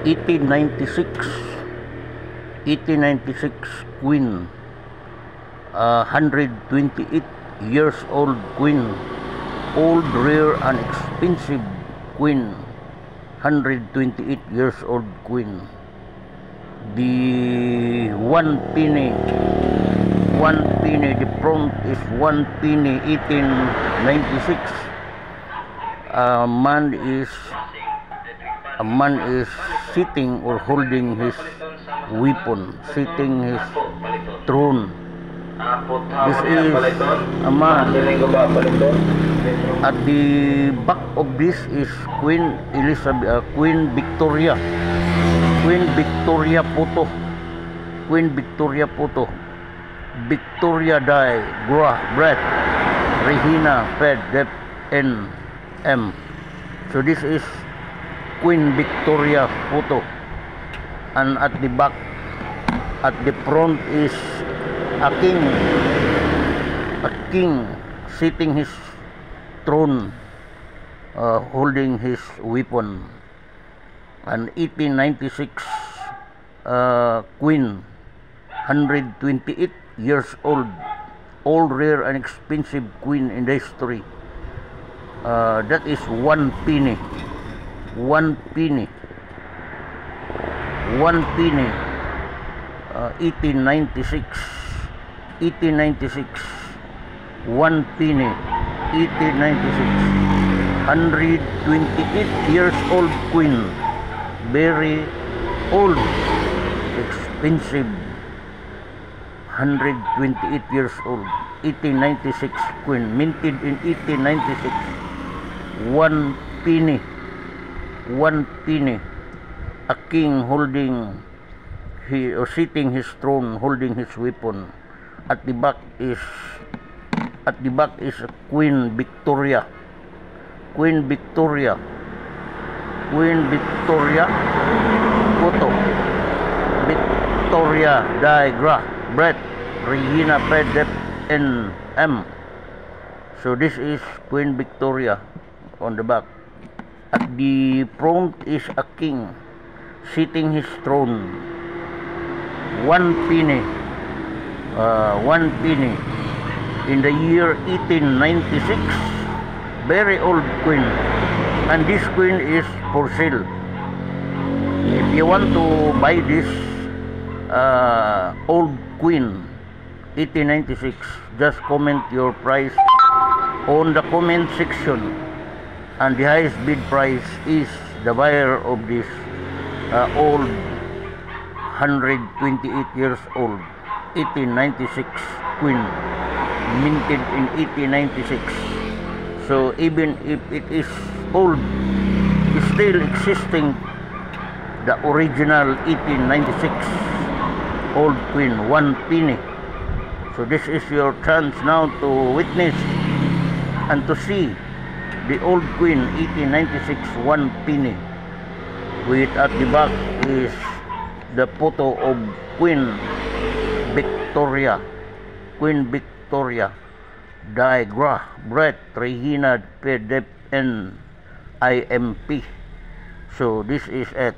1896 Queen, 128 years old Queen, old, rare, and expensive Queen, 128 years old Queen. The one penny, the front is 1 penny, 1896. A man is sitting or holding his weapon, sitting his throne. This is a man. At the back of this is Queen Elizabeth, Queen Victoria Photo, Victoria die Brett, Regina Fed Dep N.M. So this is Queen Victoria photo, and at the back, at the front is a king sitting his throne, holding his weapon. An 1896 Queen, 128 years old, rare and expensive Queen in the history. That is 1 penny. 1896, 1 penny, 1896, 128 years old Queen, very old, expensive, 128 years old, 1896 Queen, minted in 1896, 1 penny, a king holding or sitting his throne, holding his weapon. At the back is Queen Victoria photo, Victoria die Brett, Regina Fed Dep N.M. So this is Queen Victoria on the back. At the front is a king sitting his throne. 1 penny, 1 penny in the year 1896. Very old Queen, and this Queen is for sale. If you want to buy this old Queen 1896, just comment your price on the comment section, and the highest bid price is the buyer of this old 128 years old 1896 Queen, minted in 1896. So even if it is old, it's still existing, the original 1896 old Queen, 1 penny. So this is your chance now to witness and to see the old Queen 1896 1 penny. With at the back is the photo of Queen Victoria die Brett, Regina Fed Dep N.I.M.P. So this is it.